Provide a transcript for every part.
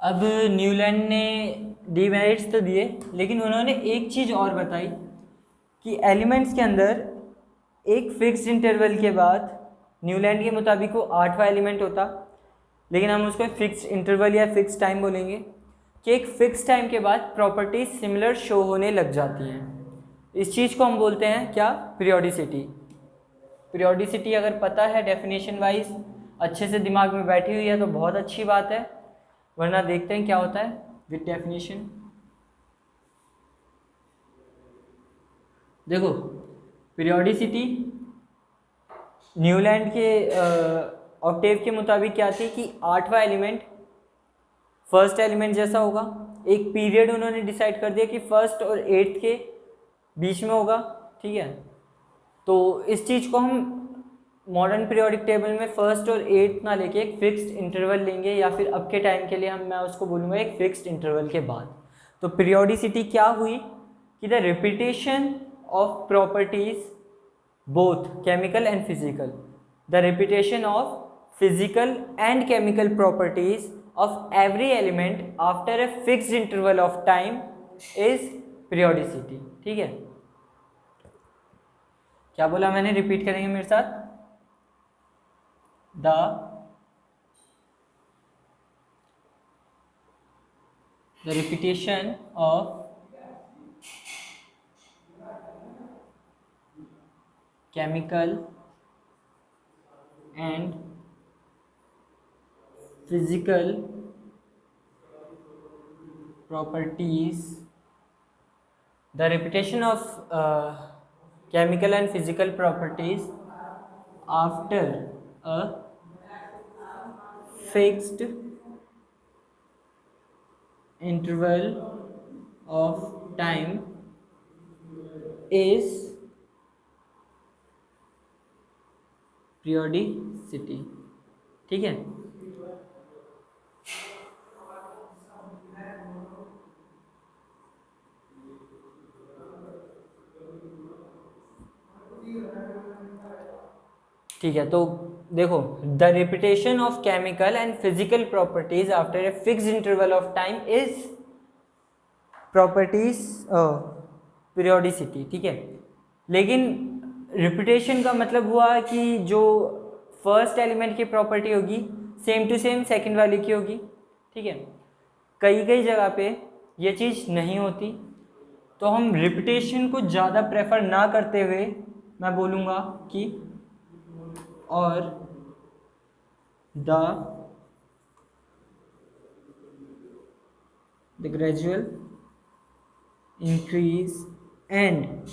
अब न्यूलैंड ने डीमेरिट्स तो दिए, लेकिन उन्होंने एक चीज़ और बताई कि एलिमेंट्स के अंदर एक फिक्स्ड इंटरवल के बाद, न्यूलैंड के मुताबिक वो 8वां एलिमेंट होता, लेकिन हम उसको फिक्स्ड इंटरवल या फिक्स टाइम बोलेंगे, कि एक फिक्स टाइम के बाद प्रॉपर्टीज सिमिलर शो होने लग जाती हैं। इस चीज़ को हम बोलते हैं क्या? पीरियोडिसिटी। पीरियोडिसिटी अगर पता है डेफिनेशन वाइज, अच्छे से दिमाग में बैठी हुई है तो बहुत अच्छी बात है, वरना देखते हैं क्या होता है विद डेफिनेशन। देखो, पीरियोडिसिटी न्यूलैंड के ऑक्टेव के मुताबिक क्या थी कि 8वां एलिमेंट फर्स्ट एलिमेंट जैसा होगा। एक पीरियड उन्होंने डिसाइड कर दिया कि फर्स्ट और 8th के बीच में होगा, ठीक है। तो इस चीज़ को हम मॉडर्न पीरियोडिक टेबल में फर्स्ट और 8th ना लेके एक फिक्स्ड इंटरवल लेंगे, या फिर अब के टाइम के लिए मैं उसको बोलूँगा एक फिक्स्ड इंटरवल के बाद। तो पीरियोडिसिटी क्या हुई कि the repetition of properties both chemical and physical, the repetition of physical and chemical properties of every element after a fixed interval of time is periodicity। ठीक है, क्या बोला मैंने? रिपीट करेंगे मेरे साथ। the repetition of chemical and physical properties, the repetition of chemical and physical properties after a fixed interval of time is periodicity। ठीक है, ठीक है। तो देखो, the repetition of chemical and physical properties after a fixed interval of time is properties periodicity. ठीक है, लेकिन repetition का मतलब हुआ कि जो फर्स्ट एलिमेंट की प्रॉपर्टी होगी सेम टू सेम सेकंड वाले की होगी। ठीक है, कई कई जगह पे ये चीज़ नहीं होती, तो हम रिपीटेशन को ज़्यादा प्रेफर ना करते हुए मैं बोलूँगा कि और the gradual increase and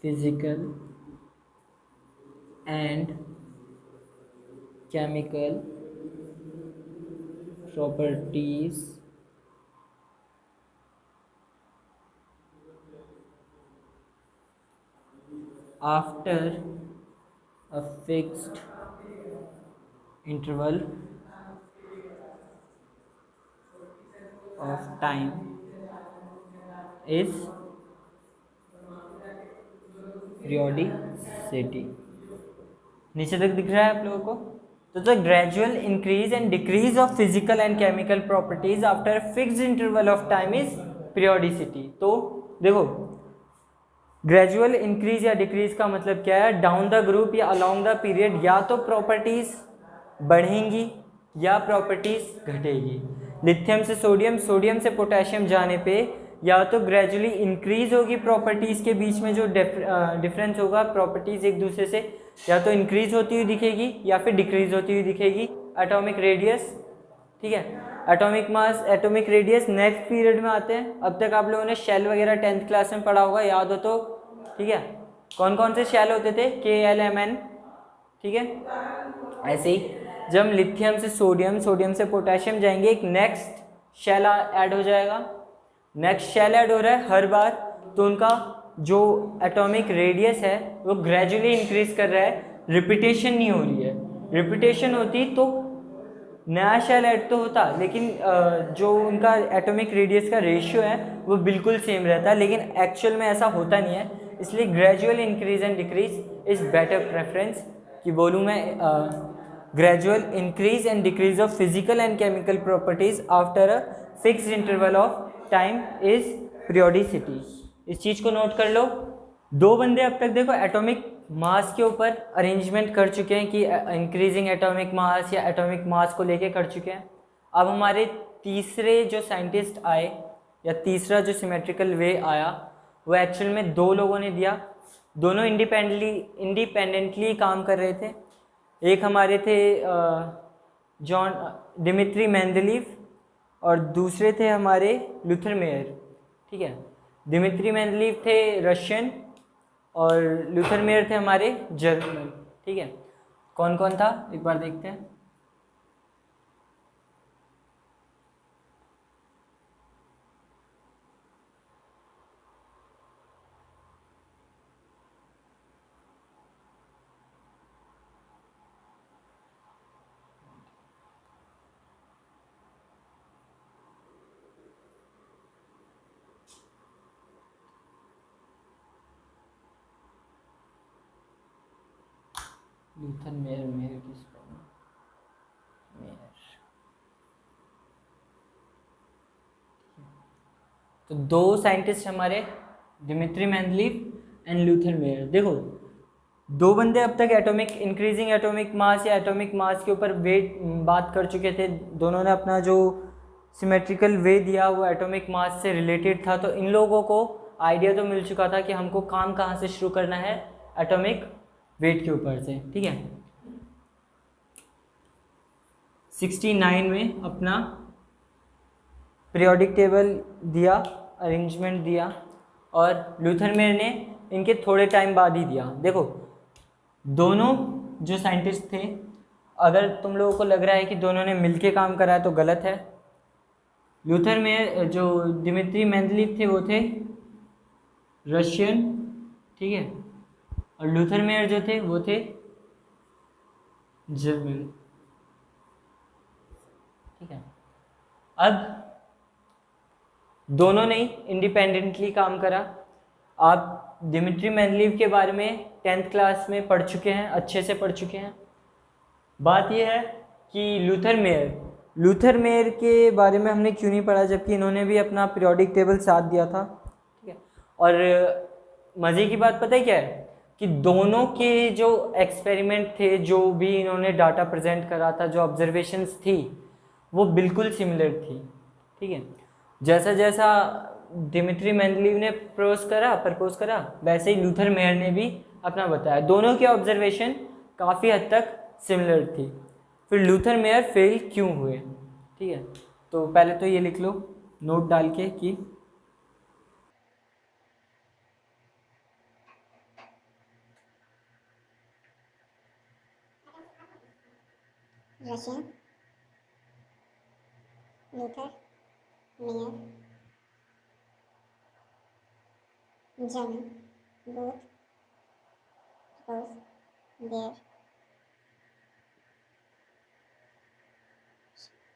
physical and chemical properties after a fixed interval of time is periodicity। नीचे तक दिख रहा है आप लोगों को? तो the gradual increase and decrease of physical and chemical properties after fixed interval of time is periodicity. तो देखो, ग्रेजुअल इंक्रीज या डिक्रीज का मतलब क्या है? डाउन द ग्रुप या अलोंग द पीरियड या तो प्रॉपर्टीज बढ़ेंगी या प्रॉपर्टीज घटेगी। लिथियम से सोडियम, सोडियम से पोटेशियम जाने पे या तो ग्रेजुअली इंक्रीज होगी प्रॉपर्टीज के बीच में जो डिफरेंस होगा प्रॉपर्टीज एक दूसरे से, या तो इंक्रीज होती हुई दिखेगी या फिर डिक्रीज होती हुई दिखेगी। एटॉमिक रेडियस, ठीक है, atomic mass, atomic radius next period में आते हैं। अब तक आप लोगों ने शेल वगैरह 10th क्लास में पढ़ा होगा, याद हो तो? ठीक है, कौन कौन से शेल होते थे? KLMN। ठीक है, ऐसे ही जब लिथियम से सोडियम, सोडियम से पोटेशियम जाएंगे, एक नेक्स्ट शेल ऐड हो जाएगा। नेक्स्ट शेल ऐड हो रहा है हर बार, तो उनका जो एटॉमिक रेडियस है वो ग्रेजुअली इंक्रीज कर रहा है, रिपीटेशन नहीं हो रही है। रिपीटेशन होती तो नया शेल ऐड तो होता, लेकिन जो उनका एटॉमिक रेडियस का रेशियो है वो बिल्कुल सेम रहता है, लेकिन एक्चुअल में ऐसा होता नहीं है। इसलिए gradual increase and decrease is better preference कि बोलूँ मैं gradual increase and decrease of physical and chemical properties after a fixed interval of time is periodicity. इस चीज़ को नोट कर लो। दो बंदे अब तक देखो एटॉमिक मास के ऊपर अरेंजमेंट कर चुके हैं कि इंक्रीजिंग एटॉमिक मास या एटॉमिक मास को लेके कर चुके हैं। अब हमारे तीसरे जो साइंटिस्ट आए या तीसरा जो सिमेट्रिकल वे आया वो एक्चुअल में दो लोगों ने दिया। दोनों इंडिपेंडेंटली काम कर रहे थे। एक हमारे थे डिमित्री मेंडलीव और दूसरे थे हमारे लूथर मेयर। ठीक है, डिमित्री मेंडलीव थे रशियन और लूथर मेयर थे हमारे जर्मन। ठीक है, कौन कौन था एक बार देखते हैं। लूथर मेयर किस मेयर। तो दो साइंटिस्ट हमारे Dmitri Mendeleev and Lothar Meyer. देखो दो बंदे अब तक इंक्रीजिंग एटॉमिक मास या एटॉमिक मास के ऊपर वेट बात कर चुके थे। दोनों ने अपना जो सिमेट्रिकल वे दिया वो एटॉमिक मास से रिलेटेड था। तो इन लोगों को आइडिया तो मिल चुका था कि हमको काम कहाँ से शुरू करना है, एटॉमिक वेट के ऊपर से। ठीक है, 69 में अपना पीरियोडिक टेबल दिया, अरेंजमेंट दिया और लूथर मेयर ने इनके थोड़े टाइम बाद ही दिया। देखो दोनों जो साइंटिस्ट थे, अगर तुम लोगों को लग रहा है कि दोनों ने मिलके काम करा है तो गलत है। लूथर मेयर जो डिमित्री मेंडलीव थे वो थे रशियन। ठीक है, और लूथर मेयर जो थे वो थे जर्मन। ठीक है, अब दोनों ने इंडिपेंडेंटली काम करा। आप डिमित्री मेंडलीव के बारे में 10th क्लास में पढ़ चुके हैं, अच्छे से पढ़ चुके हैं। बात यह है कि लूथर मेयर के बारे में हमने क्यों नहीं पढ़ा, जबकि इन्होंने भी अपना पीरियोडिक टेबल साथ दिया था। ठीक है, और मज़े की बात पता है क्या है कि दोनों के जो एक्सपेरिमेंट थे, जो भी इन्होंने डाटा प्रेजेंट करा था, जो ऑब्जर्वेशंस थी वो बिल्कुल सिमिलर थी। ठीक है, जैसा जैसा डिमित्री मेंडलीव ने प्रपोज करा वैसे ही लूथर मेयर ने भी अपना बताया। दोनों की ऑब्जर्वेशन काफ़ी हद तक सिमिलर थी। फिर लूथर मेयर फेल क्यों हुए। ठीक है, तो पहले तो ये लिख लो नोट डाल के कि Russian, Luther mayor, German, both propose their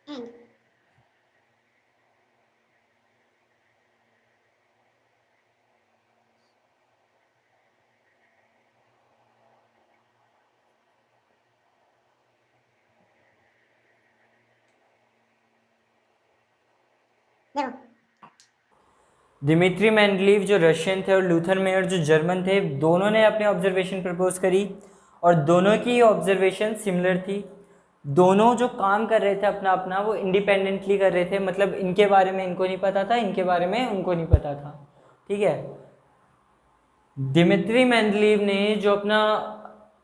and देखो डिमित्री मेंडलीव जो रशियन थे और लूथर मेयर जो जर्मन थे, दोनों ने अपने ऑब्जर्वेशन प्रपोज करी और दोनों की ऑब्जर्वेशन सिमिलर थी। दोनों जो काम कर रहे थे अपना अपना वो इंडिपेंडेंटली कर रहे थे, मतलब इनके बारे में इनको नहीं पता था, इनके बारे में उनको नहीं पता था। ठीक है, डिमित्री मेंडलीव ने जो अपना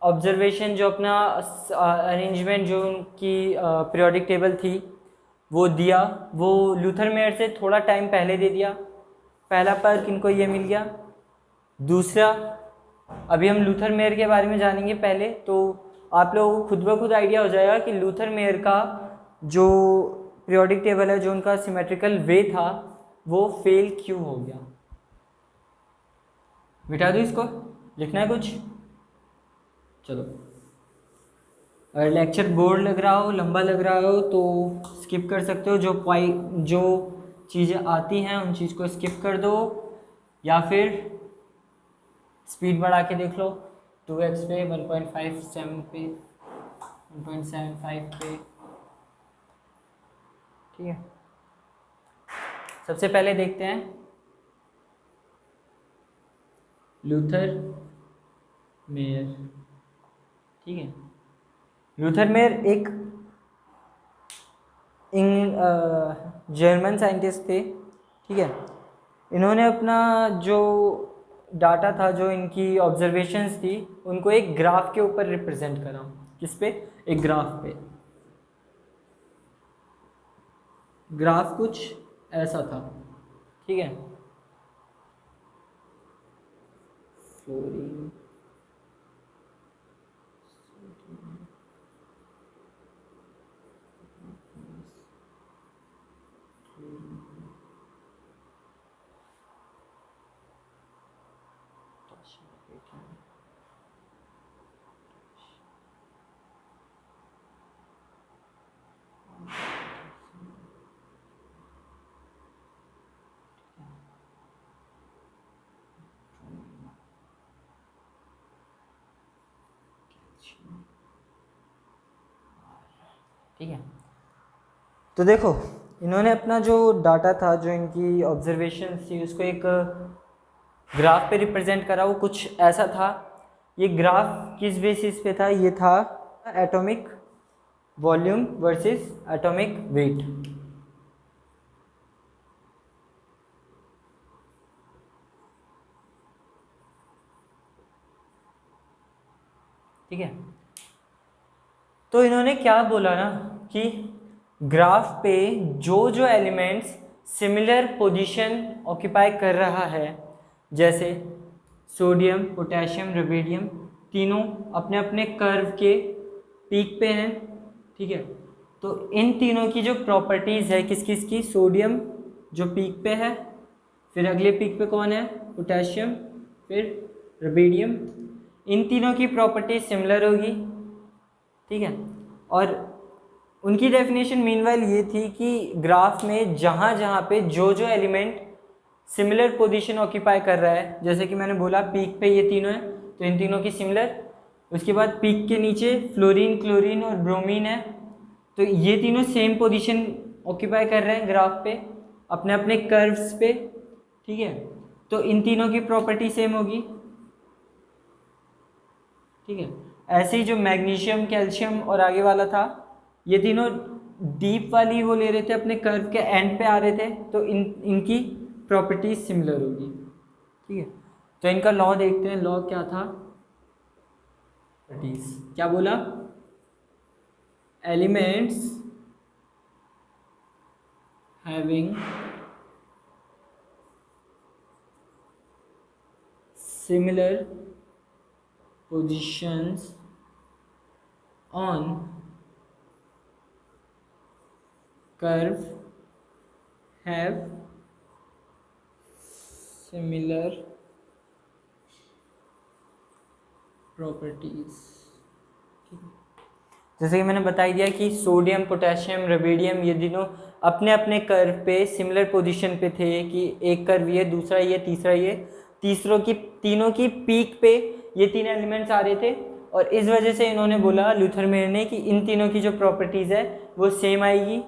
ऑब्जर्वेशन, जो अपना अरेंजमेंट, जो उनकी पीरियोडिक टेबल थी वो दिया, वो लूथर मेयर से थोड़ा टाइम पहले दे दिया। पहला पर्क इनको ये मिल गया। दूसरा, अभी हम लूथर मेयर के बारे में जानेंगे पहले, तो आप लोगों को खुद ब खुद आइडिया हो जाएगा कि लूथर मेयर का जो पीरियोडिक टेबल है, जो उनका सिमेट्रिकल वे था, वो फेल क्यों हो गया। बिठा दो इसको, लिखना है कुछ। चलो, अगर लेक्चर बोर्ड लग रहा हो, लंबा लग रहा हो तो स्किप कर सकते हो। जो चीज़ें आती हैं उन चीज़ को स्किप कर दो, या फिर स्पीड बढ़ा के देख लो, 2x पे, 1.57 पे, 1.75 पे, ठीक है। सबसे पहले देखते हैं लूथर मेयर, ठीक है। लूथर मेयर एक जर्मन साइंटिस्ट थे, ठीक है। इन्होंने अपना जो डाटा था, जो इनकी ऑब्जर्वेशंस थी, उनको एक ग्राफ के ऊपर रिप्रेजेंट करा। किस पे? एक ग्राफ पे। ग्राफ कुछ ऐसा था, ठीक है। फ्लोरीन ठीक है। तो देखो, इन्होंने अपना जो डाटा था, जो इनकी ऑब्जर्वेशन थी, उसको एक ग्राफ पे रिप्रेजेंट करा। वो कुछ ऐसा था। ये ग्राफ किस बेसिस पे था? ये था atomic volume versus atomic weight, ठीक है। तो इन्होंने क्या बोला ना कि ग्राफ पे जो जो एलिमेंट्स सिमिलर पोजीशन ऑक्यूपाई कर रहा है, जैसे सोडियम, पोटेशियम, रुबिडियम, तीनों अपने अपने कर्व के पीक पे हैं, ठीक है। तो इन तीनों की जो प्रॉपर्टीज़ है, किस किस की? सोडियम जो पीक पे है, फिर अगले पीक पे कौन है? पोटेशियम, फिर रुबिडियम। इन तीनों की प्रॉपर्टीज सिमिलर होगी, ठीक है। और उनकी डेफिनेशन मीनवाइल ये थी कि ग्राफ में जहाँ जहाँ पे जो जो एलिमेंट सिमिलर पोजीशन ऑक्यूपाई कर रहा है, जैसे कि मैंने बोला पीक पे ये तीनों हैं, तो इन तीनों की सिमिलर। उसके बाद पीक के नीचे फ्लोरीन, क्लोरीन और ब्रोमीन है, तो ये तीनों सेम पोजीशन ऑक्यूपाई कर रहे हैं ग्राफ पे, अपने अपने कर्व्स पे, ठीक है। तो इन तीनों की प्रॉपर्टी सेम होगी, ठीक है। ऐसे ही जो मैग्नीशियम, कैल्शियम और आगे वाला था, ये तीनों डीप वाली वो ले रहे थे, अपने कर्व के एंड पे आ रहे थे, तो इनकी प्रॉपर्टीज सिमिलर होगी, ठीक है। तो इनका लॉ देखते हैं। लॉ क्या था? प्रॉपर्टीज क्या बोला? Elements having similar positions on curve have similar properties। जैसे कि मैंने बता दिया कि सोडियम, पोटेशियम, रुबिडियम ये तीनों अपने अपने कर्व पे सिमिलर पोजीशन पे थे, कि एक कर्व ये, दूसरा ये, तीसरा ये, तीनों की पीक पे ये तीन एलिमेंट्स आ रहे थे। और इस वजह से इन्होंने बोला, लूथर मेयर ने, कि इन तीनों की जो प्रॉपर्टीज़ है वो सेम आएगी,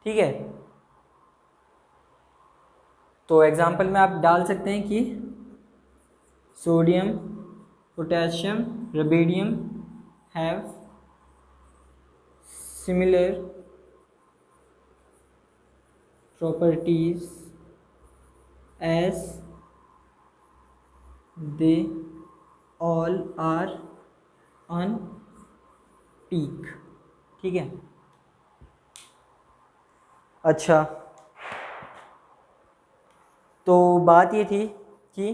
ठीक है। तो एग्जांपल में आप डाल सकते हैं कि sodium, potassium, rubidium have similar properties as they all are on peak, ठीक है। अच्छा, तो बात ये थी कि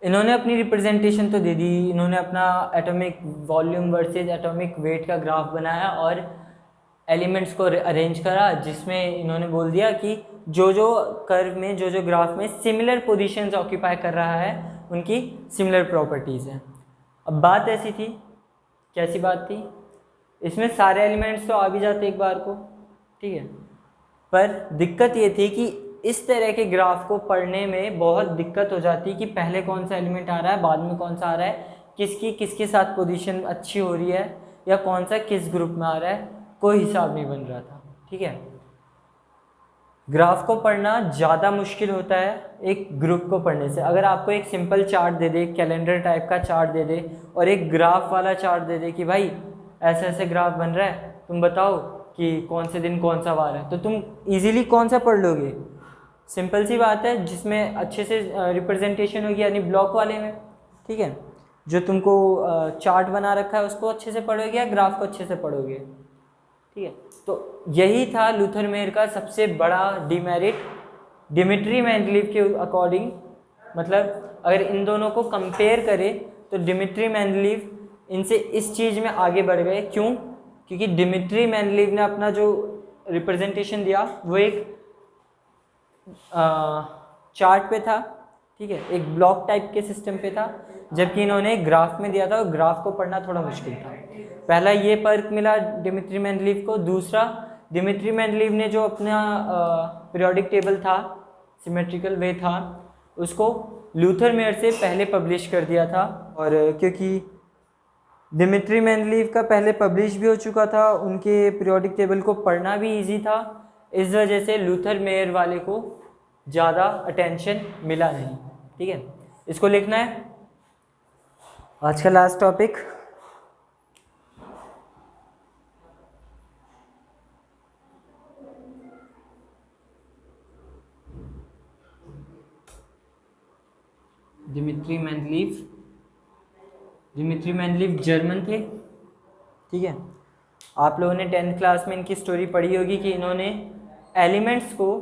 इन्होंने अपनी रिप्रेजेंटेशन तो दे दी, इन्होंने अपना atomic volume versus atomic weight का ग्राफ बनाया और एलिमेंट्स को अरेंज करा, जिसमें इन्होंने बोल दिया कि जो जो कर्व में, जो जो ग्राफ में सिमिलर पोजीशंस ऑक्यूपाई कर रहा है, उनकी सिमिलर प्रॉपर्टीज़ हैं। अब बात ऐसी थी, कैसी बात थी? इसमें सारे एलिमेंट्स तो आ भी जाते एक बार को, ठीक है। पर दिक्कत ये थी कि इस तरह के ग्राफ को पढ़ने में बहुत दिक्कत हो जाती है कि पहले कौन सा एलिमेंट आ रहा है, बाद में कौन सा आ रहा है, किसकी किसके साथ पोजीशन अच्छी हो रही है, या कौन सा किस ग्रुप में आ रहा है, कोई हिसाब नहीं बन रहा था। ठीक है, ग्राफ को पढ़ना ज़्यादा मुश्किल होता है एक ग्रुप को पढ़ने से। अगर आपको एक सिंपल चार्ट दे दे, कैलेंडर टाइप का चार्ट दे दे, और एक ग्राफ वाला चार्ट दे दे कि भाई ऐसे ऐसे ग्राफ बन रहा है, तुम बताओ कि कौन से दिन कौन सा वार है, तो तुम इजीली कौन सा पढ़ लोगे? सिंपल सी बात है, जिसमें अच्छे से रिप्रेजेंटेशन होगी, यानी ब्लॉक वाले में। ठीक है, जो तुमको चार्ट बना रखा है उसको अच्छे से पढ़ोगे या ग्राफ को अच्छे से पढ़ोगे? ठीक है, तो यही था लूथर मेयर का सबसे बड़ा डिमेरिट डिमिट्री मेंडलीव के अकॉर्डिंग। मतलब अगर इन दोनों को कंपेयर करें तो डिमिट्री मेंडलीव इनसे इस चीज़ में आगे बढ़ गए। क्यों? क्योंकि डिमिट्री मेंडलीव ने अपना जो रिप्रेजेंटेशन दिया वो एक चार्ट पे था। ठीक है, एक ब्लॉक टाइप के सिस्टम पे था, जबकि इन्होंने ग्राफ में दिया था और ग्राफ को पढ़ना थोड़ा मुश्किल था। पहला ये फर्क मिला डिमिट्री मेंडलीव को। दूसरा, डिमिट्री मेंडलीव ने जो अपना पीरियोडिक टेबल था, सिमेट्रिकल वे था, उसको लूथर मेयर से पहले पब्लिश कर दिया था। और क्योंकि डिमिट्री मेंडलीव का पहले पब्लिश भी हो चुका था, उनके पीरियोडिक टेबल को पढ़ना भी इजी था, इस वजह से लूथर मेयर वाले को ज़्यादा अटेंशन मिला नहीं। ठीक है, इसको लिखना है। आज का last topic, Dmitry Mendeleev. Dmitry Mendeleev German थे। ठीक है, आप लोगों ने 10th क्लास में इनकी स्टोरी पढ़ी होगी कि इन्होंने एलिमेंट्स को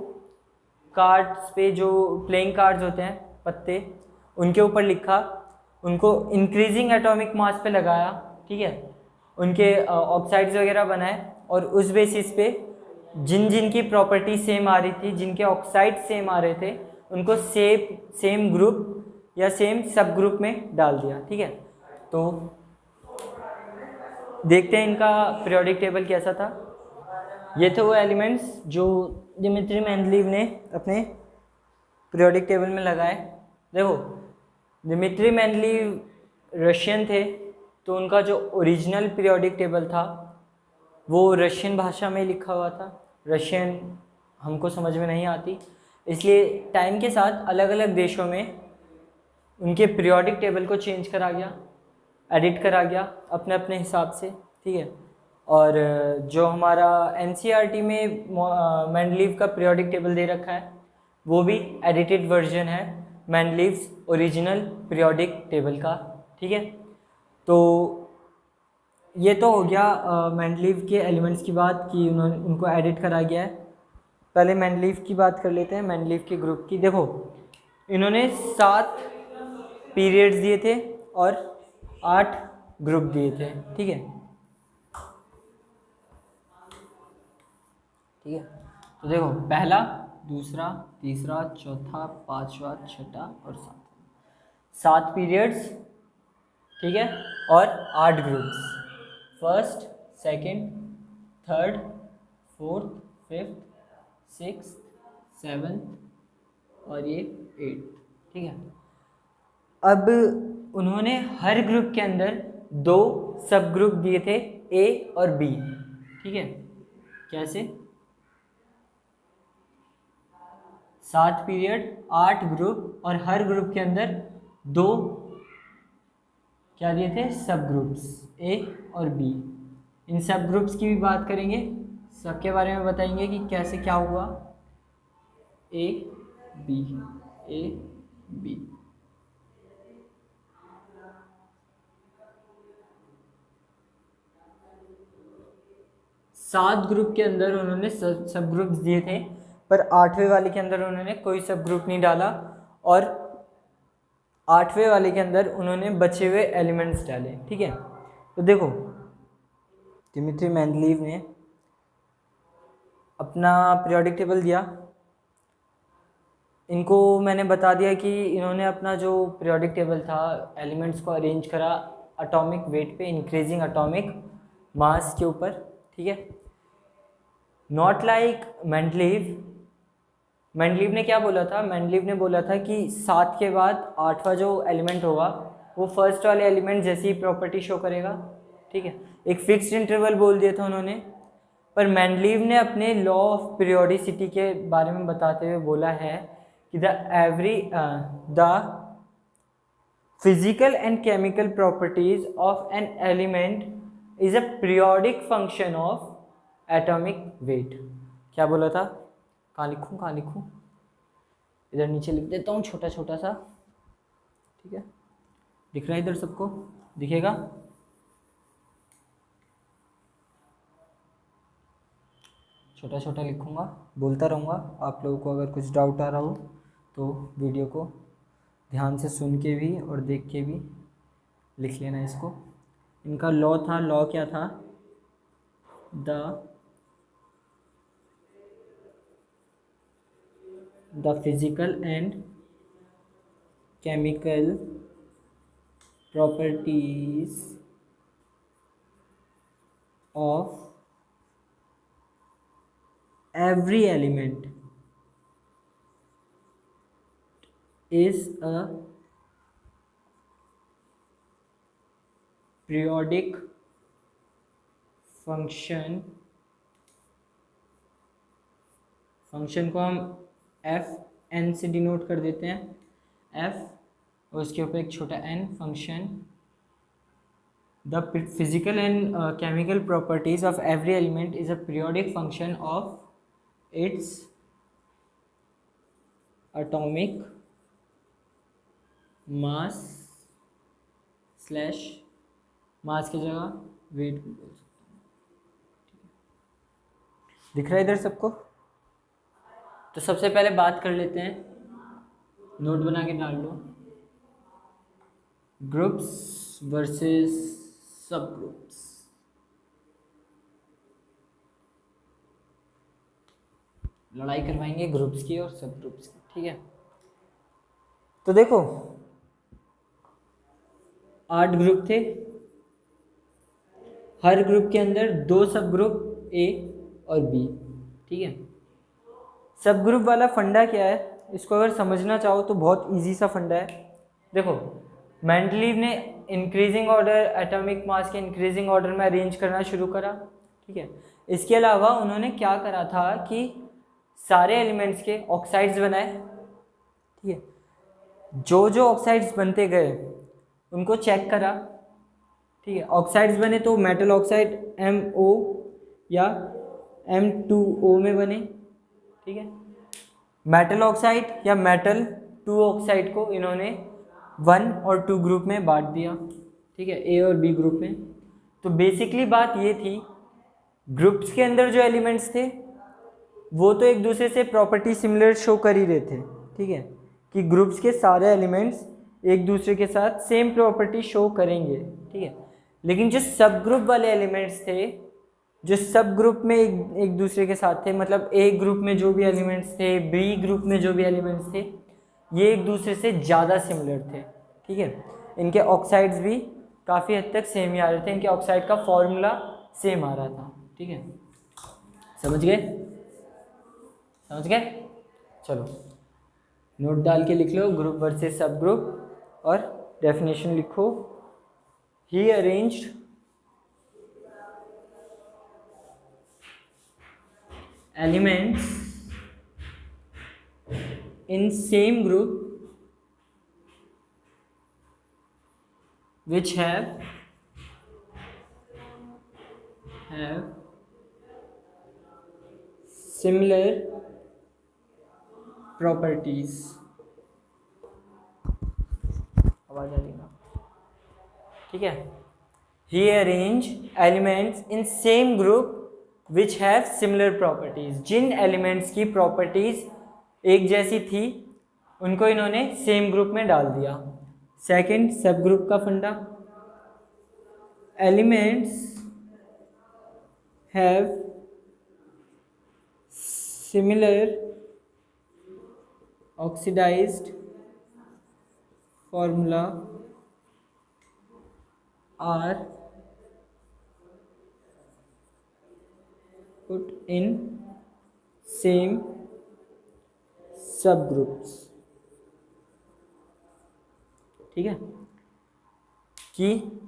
कार्ड्स पे, जो प्लेइंग कार्ड्स होते हैं, पत्ते, उनके ऊपर लिखा, उनको इंक्रीजिंग एटॉमिक मास पे लगाया। ठीक है, उनके ऑक्साइड्स वगैरह बनाए, और उस बेसिस पे जिन जिन की प्रॉपर्टी सेम आ रही थी, जिनके ऑक्साइड सेम आ रहे थे, उनको सेम ग्रुप या सेम सब ग्रुप में डाल दिया। ठीक है, तो देखते हैं इनका पीरियोडिक टेबल कैसा था। ये थे वो एलिमेंट्स जो डिमिट्री मेंडलीव ने अपने पीरियोडिक टेबल में लगाए। देखो, डिमिट्री मेंडलीव रशियन थे, तो उनका जो ओरिजिनल पीरियोडिक टेबल था वो रशियन भाषा में लिखा हुआ था। रशियन हमको समझ में नहीं आती, इसलिए टाइम के साथ अलग अलग देशों में उनके पीरियोडिक टेबल को चेंज करा गया, एडिट करा गया अपने अपने हिसाब से। ठीक है, और जो हमारा एनसीईआरटी में मेंडलीव का पीरियोडिक टेबल दे रखा है, वो भी एडिटेड वर्जन है मेंडलीव्स ओरिजिनल पीरियोडिक टेबल का। ठीक है, तो ये तो हो गया मेंडलीव के एलिमेंट्स की बात कि उनको एडिट करा गया है। पहले मेंडलीव की बात कर लेते हैं, मेंडलीव के ग्रुप की। देखो, इन्होंने 7 पीरियड्स दिए थे और 8 ग्रुप दिए थे। ठीक है, ठीक है, तो देखो, पहला, दूसरा, तीसरा, चौथा, पांचवा, छठा और 7 पीरियड्स। ठीक है, और 8 groups, first, second, third, fourth, fifth, sixth, seventh और ये 8th। ठीक है, अब उन्होंने हर ग्रुप के अंदर 2 सब ग्रुप दिए थे, ए और बी। ठीक है, कैसे? 7 पीरियड, 8 ग्रुप, और हर ग्रुप के अंदर 2 क्या दिए थे? सब ग्रुप्स, ए और बी। इन सब ग्रुप्स की भी बात करेंगे, सबके बारे में बताएंगे कि कैसे क्या हुआ। A B, A B. सात ग्रुप के अंदर उन्होंने सब ग्रुप्स दिए थे, पर 8वें वाले के अंदर उन्होंने कोई सब ग्रुप नहीं डाला, और 8वें वाले के अंदर उन्होंने बचे हुए एलिमेंट्स डाले। ठीक है, तो देखो, डिमिट्री मेंडलीव ने अपना पीरियोडिक टेबल दिया। इनको मैंने बता दिया कि इन्होंने अपना जो पीरियोडिक टेबल था, एलिमेंट्स को अरेंज करा एटॉमिक वेट पे, इंक्रीजिंग एटॉमिक मास के ऊपर। ठीक है, नॉट लाइक मेंडलीव, मेंडलीव ने क्या बोला था? मेंडलीव ने बोला था कि 7 के बाद 8वां जो एलिमेंट होगा वो फर्स्ट वाले एलिमेंट जैसी प्रॉपर्टी शो करेगा, ठीक है। एक फिक्स्ड इंटरवल बोल दिया था उन्होंने। पर मेंडलीव ने अपने लॉ ऑफ पीरियोडिसिटी के बारे में बताते हुए बोला है कि the physical and chemical properties of an element is a periodic function of atomic weight। क्या बोला था? कहाँ लिखूं? इधर नीचे लिख देता हूँ छोटा छोटा सा, ठीक है। दिख रहा है इधर सबको? दिखेगा? छोटा छोटा लिखूंगा, बोलता रहूँगा। आप लोगों को अगर कुछ डाउट आ रहा हो तो वीडियो को ध्यान से सुन के भी और देख के भी लिख लेना इसको। इनका लॉ था, लॉ क्या था? The physical and chemical properties of every element is a periodic function। Function को हम FN से डिनोट कर देते हैं, F और उसके ऊपर एक छोटा n, function. The physical and chemical properties of every element is a periodic function of its atomic mass / मास की जगह वेट भी बोल सकते हैं। दिख रहा है इधर सबको? तो सबसे पहले बात कर लेते हैं, नोट बना के डाल लो, ग्रुप्स वर्सेस सब ग्रुप्स। लड़ाई करवाएंगे ग्रुप्स की और सब ग्रुप्स की, ठीक है। तो देखो 8 ग्रुप थे, हर ग्रुप के अंदर 2 सब ग्रुप ए और बी, ठीक है। सब ग्रुप वाला फंडा क्या है, इसको अगर समझना चाहो तो बहुत इजी सा फंडा है। देखो मेंडलीव ने इंक्रीजिंग ऑर्डर एटॉमिक मास के इंक्रीजिंग ऑर्डर में अरेंज करना शुरू करा, ठीक है। इसके अलावा उन्होंने क्या करा था कि सारे एलिमेंट्स के ऑक्साइड्स बनाए, ठीक है। जो ऑक्साइड्स बनते गए उनको चेक करा, ठीक है। ऑक्साइड्स बने तो मेटल ऑक्साइड MO या M2O में बने, ठीक है। मेटल ऑक्साइड या मेटल 2 ऑक्साइड को इन्होंने 1 और 2 ग्रुप में बांट दिया, ठीक है, A और B ग्रुप में। तो बेसिकली बात ये थी, ग्रुप्स के अंदर जो एलिमेंट्स थे वो तो एक दूसरे से प्रॉपर्टी सिमिलर शो कर ही रहे थे, ठीक है, कि ग्रुप्स के सारे एलिमेंट्स एक दूसरे के साथ सेम प्रॉपर्टी शो करेंगे, ठीक है। लेकिन जो सब ग्रुप वाले एलिमेंट्स थे, जो सब ग्रुप में एक दूसरे के साथ थे, मतलब ए ग्रुप में जो भी एलिमेंट्स थे, बी ग्रुप में जो भी एलिमेंट्स थे, ये एक दूसरे से ज़्यादा सिमिलर थे, ठीक है। इनके ऑक्साइड्स भी काफ़ी हद तक सेम ही आ रहे थे, इनके ऑक्साइड का फॉर्मूला सेम आ रहा था, ठीक है। समझ गए? चलो नोट डाल के लिख लो, ग्रुप वर्सेस सब ग्रुप, और डेफिनेशन लिखो। ही arranged elements in same group which have similar properties। आवाज आ रही है ना? ठीक है। He arranged elements in same group which have similar properties। जिन एलिमेंट्स की प्रॉपर्टीज एक जैसी थी उनको इन्होंने सेम ग्रुप में डाल दिया। सेकंड, सब ग्रुप का फंडा, elements have similar oxidized formula are put in same subgroups, ठीक है, कि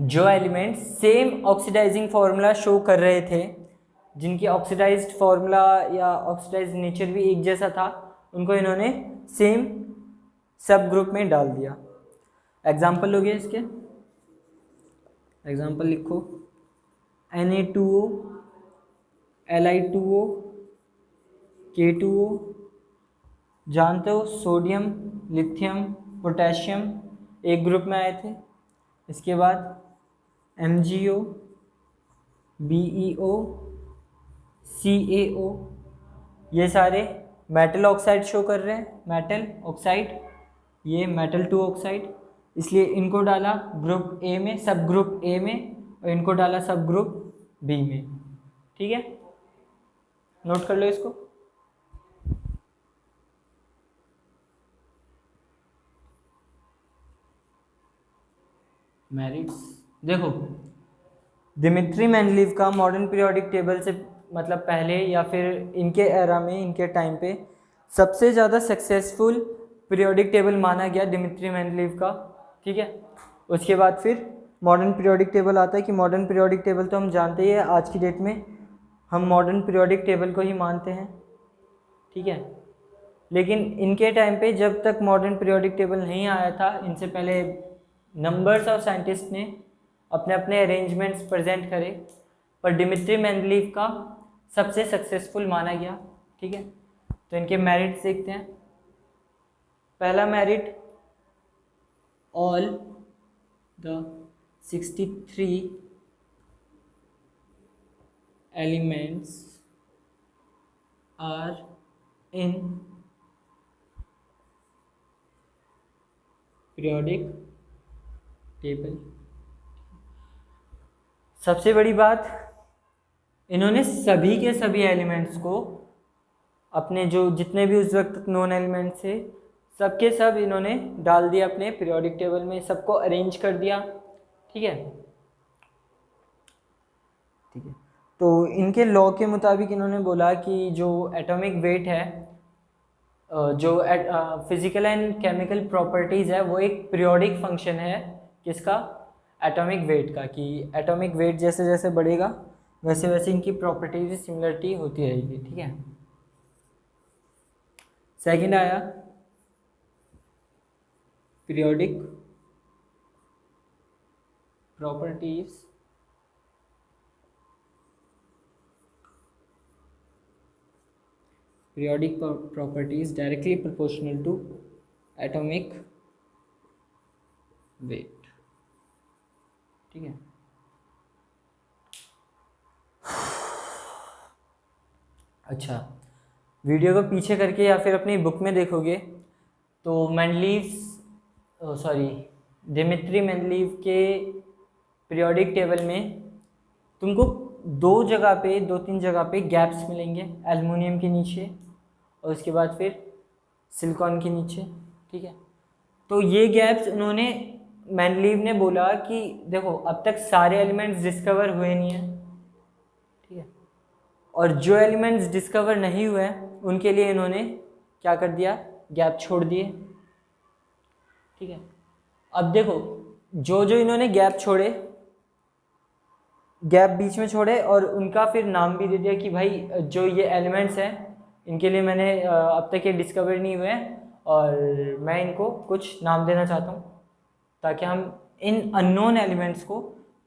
जो elements same oxidizing formula show कर रहे थे, जिनकी ऑक्सीडाइज्ड फॉर्मूला या ऑक्सीडाइज्ड नेचर भी एक जैसा था, उनको इन्होंने सेम सब ग्रुप में डाल दिया। एग्जाम्पल लोगे इसके, एग्जाम्पल लिखो, Na2O, Li2O, K2O, जानते हो सोडियम, लिथियम, पोटेशियम एक ग्रुप में आए थे। इसके बाद MgO, BeO, CaO, ये सारे मेटल ऑक्साइड शो कर रहे हैं, मेटल ऑक्साइड, ये मेटल 2 ऑक्साइड, इसलिए इनको डाला ग्रुप ए में, सब ग्रुप ए में, और इनको डाला सब ग्रुप बी में, ठीक है, नोट कर लो इसको। मेरिट्स देखो, दिमित्री मेंडलीव का मॉडर्न पीरियोडिक टेबल से मतलब पहले या फिर इनके एरा में, इनके टाइम पे सबसे ज़्यादा सक्सेसफुल पीरियोडिक टेबल माना गया दिमित्री मेंडलीव का, ठीक है। उसके बाद फिर मॉडर्न पीरियोडिक टेबल आता है कि मॉडर्न पीरियोडिक टेबल तो हम जानते ही है, आज की डेट में हम मॉडर्न पीरियोडिक टेबल को ही मानते हैं, ठीक है। लेकिन इनके टाइम पे जब तक मॉडर्न पीरियोडिक टेबल नहीं आया था, इनसे पहले नंबर्स ऑफ साइंटिस्ट ने अपने अपने अरेंजमेंट्स प्रेजेंट करे, पर दिमित्री मेंडलीव का सबसे सक्सेसफुल माना गया, ठीक है। तो इनके मेरिट्स देखते हैं। पहला merit, all the 63 elements are in periodic table. सबसे बड़ी बात, इन्होंने सभी के सभी एलिमेंट्स को, अपने जो जितने भी उस वक्त तक नॉन एलिमेंट्स थे, सबके सब इन्होंने डाल दिया अपने पीरियोडिक टेबल में, सबको अरेंज कर दिया, ठीक है, ठीक है। तो इनके लॉ के मुताबिक इन्होंने बोला कि जो एटॉमिक वेट है, जो फिजिकल एंड केमिकल प्रॉपर्टीज़ है, वो एक पीरियोडिक फंक्शन है किसका, एटॉमिक वेट का, कि एटॉमिक वेट जैसे जैसे बढ़ेगा वैसे वैसे इनकी प्रॉपर्टीज सिमिलरिटी होती रहेगी, ठीक है। सेकंड आया periodic properties, periodic properties directly proportional to atomic weight, ठीक है। अच्छा, वीडियो को पीछे करके या फिर अपनी बुक में देखोगे तो दिमित्री मेंडलीव के पीरियोडिक टेबल में तुमको दो तीन जगह पे गैप्स मिलेंगे, एल्युमिनियम के नीचे और उसके बाद फिर सिलिकॉन के नीचे, ठीक है। तो ये गैप्स उन्होंने, मेंडलीव ने बोला कि देखो अब तक सारे एलिमेंट्स डिस्कवर हुए नहीं हैं, ठीक है, और जो एलिमेंट्स डिस्कवर नहीं हुए हैं उनके लिए इन्होंने क्या कर दिया, गैप छोड़ दिए, ठीक है। अब देखो, जो जो इन्होंने गैप छोड़े, गैप बीच में छोड़े और उनका फिर नाम भी दे दिया कि भाई जो ये एलिमेंट्स हैं इनके लिए मैंने अब तक ये डिस्कवर नहीं हुए हैं और मैं इनको कुछ नाम देना चाहता हूँ, ताकि हम इन अननोन एलिमेंट्स को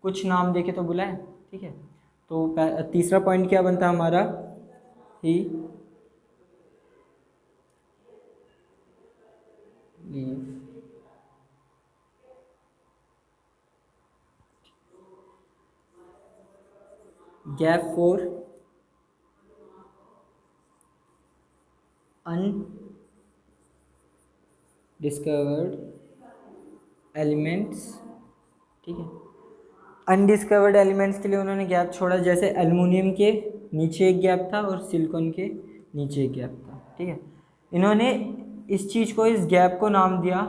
कुछ नाम देके तो बुलाएं, ठीक है। तो तीसरा पॉइंट क्या बनता है हमारा, ही gap for undiscovered elements, ठीक है। अनडिस्कवर्ड एलिमेंट्स के लिए उन्होंने गैप छोड़ा, जैसे एल्युमिनियम के नीचे एक गैप था और सिलिकॉन के नीचे एक गैप था, ठीक है। इन्होंने इस चीज़ को, इस गैप को नाम दिया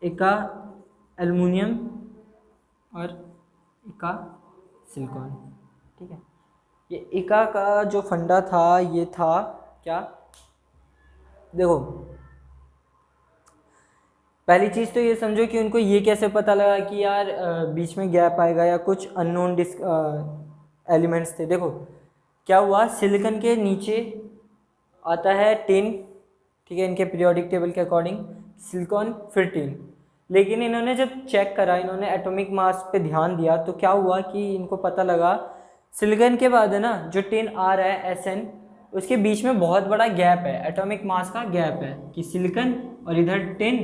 एका एल्युमिनियम और एका सिलिकॉन, ठीक है। ये एका का जो फंडा था ये था क्या, देखो पहली चीज़ तो ये समझो कि उनको ये कैसे पता लगा कि यार बीच में गैप आएगा या कुछ अननोन एलिमेंट्स थे। देखो क्या हुआ, सिलिकॉन के नीचे आता है टिन, ठीक है, इनके पीरियोडिक टेबल के अकॉर्डिंग सिलिकॉन फिर टिन। लेकिन इन्होंने जब चेक करा, इन्होंने एटॉमिक मास पे ध्यान दिया, तो क्या हुआ कि इनको पता लगा सिलिकॉन के बाद है ना जो टिन आ रहा है Sn, उसके बीच में बहुत बड़ा गैप है, एटॉमिक मास का गैप है कि सिलिकॉन और इधर टिन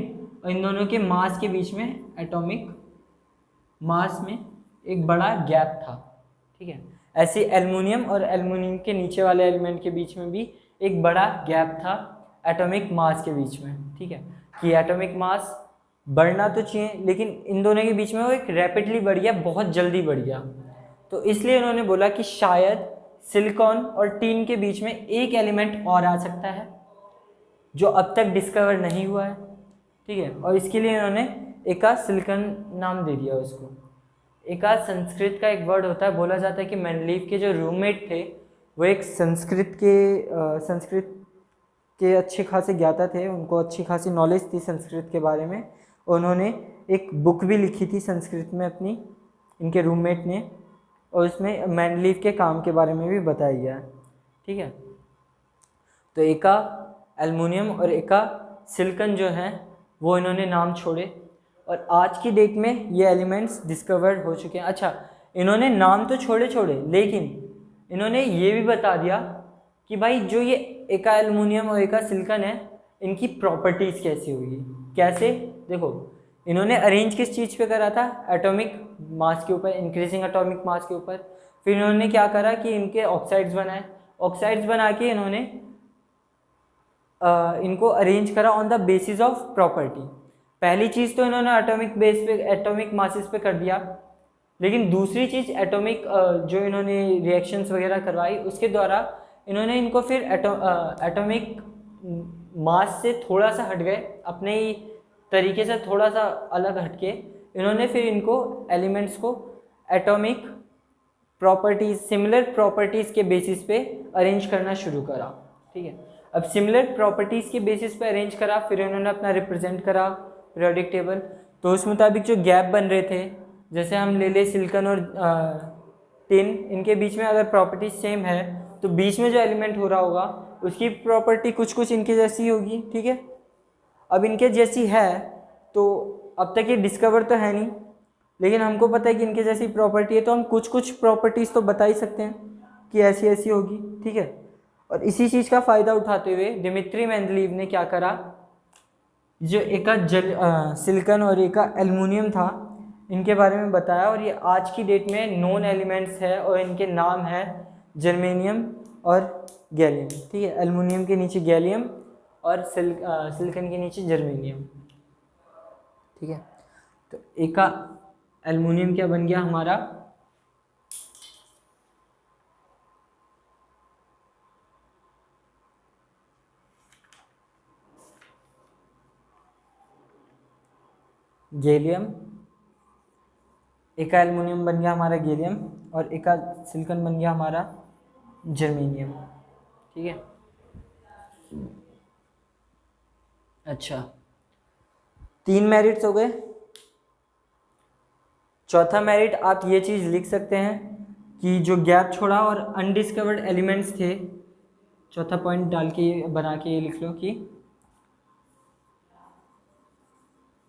और इन दोनों के मास के बीच में एटॉमिक मास में एक बड़ा गैप था, ठीक है। ऐसे एल्युमिनियम और एल्युमिनियम के नीचे वाले एलिमेंट के बीच में भी एक बड़ा गैप था एटॉमिक मास के बीच में, ठीक है, कि एटॉमिक मास बढ़ना तो चाहिए लेकिन इन दोनों के बीच में वो एक रैपिडली बढ़ गया, बहुत जल्दी बढ़ गया। तो इसलिए उन्होंने बोला कि शायद सिलिकॉन और टिन के बीच में एक एलिमेंट और आ सकता है जो अब तक डिस्कवर नहीं हुआ है, ठीक है। और इसके लिए इन्होंने एका सिलिकॉन नाम दे दिया उसको। एका संस्कृत का एक वर्ड होता है, बोला जाता है कि मैनलीव के जो रूममेट थे वो एक संस्कृत के अच्छे खासे ज्ञाता थे, उनको अच्छी खासी नॉलेज थी संस्कृत के बारे में। उन्होंने एक बुक भी लिखी थी संस्कृत में अपनी, इनके रूममेट ने, और उसमें मैनलीव के काम के बारे में भी बताया गया है, ठीक है। तो एका एल्युमिनियम और एका सिलिकॉन जो हैं वो इन्होंने नाम छोड़े और आज की डेट में ये एलिमेंट्स डिस्कवर्ड हो चुके हैं। अच्छा, इन्होंने नाम तो छोड़े लेकिन इन्होंने ये भी बता दिया कि भाई जो ये एका एल्युमिनियम और एका सिलिकॉन है इनकी प्रॉपर्टीज़ कैसी होगी। कैसे, देखो इन्होंने अरेंज किस चीज़ पे करा था, एटॉमिक मास के ऊपर, इंक्रीजिंग एटॉमिक मास के ऊपर। फिर इन्होंने क्या करा कि इनके ऑक्साइड्स बनाए, ऑक्साइड्स बना के इन्होंने इनको अरेंज करा on the basis of property. पहली चीज़ तो इन्होंने एटॉमिक बेस पे, एटॉमिक मासेस पे कर दिया, लेकिन दूसरी चीज़ एटॉमिक जो इन्होंने रिएक्शंस वगैरह करवाई उसके द्वारा इन्होंने इनको फिर एटॉमिक मास से थोड़ा सा हट गए, अपने ही तरीके से थोड़ा सा अलग हटके इन्होंने फिर इनको एलिमेंट्स को एटॉमिक प्रॉपर्टीज़, सिमिलर प्रॉपर्टीज़ के बेसिस पे अरेंज करना शुरू करा, ठीक है। अब सिमिलर प्रॉपर्टीज़ के बेसिस पे अरेंज करा, फिर इन्होंने अपना रिप्रेजेंट करा पीरियोडिक टेबल। तो उस मुताबिक जो गैप बन रहे थे, जैसे हम ले ले सिलिकॉन और टिन, इनके बीच में अगर प्रॉपर्टीज सेम है तो बीच में जो एलिमेंट हो रहा होगा उसकी प्रॉपर्टी कुछ कुछ इनके जैसी होगी, ठीक है। अब इनके जैसी है तो अब तक ये डिस्कवर तो है नहीं, लेकिन हमको पता है कि इनके जैसी प्रॉपर्टी है, तो हम कुछ कुछ प्रॉपर्टीज़ तो बता ही सकते हैं कि ऐसी ऐसी होगी, ठीक है। और इसी चीज़ का फ़ायदा उठाते हुए दिमित्री मेंडलीव ने क्या करा, जो एका सिलिकॉन और एका एल्युमिनियम था इनके बारे में बताया, और ये आज की डेट में नोन एलिमेंट्स है और इनके नाम है जर्मेनियम और गैलियम, ठीक है। एल्युमिनियम के नीचे गैलियम और सिलिकॉन के नीचे जर्मेनियम, ठीक है। तो एका एल्युमिनियम क्या बन गया हमारा, गैलियम, एका एल्युमिनियम बन गया हमारा गैलियम और एका सिलिकॉन बन गया हमारा जर्मेनियम, ठीक है। अच्छा, 3 मेरिट्स हो गए। चौथा मेरिट आप ये चीज़ लिख सकते हैं कि जो गैप छोड़ा और अनडिस्कवर्ड एलिमेंट्स थे, चौथा पॉइंट डाल के बना के ये लिख लो कि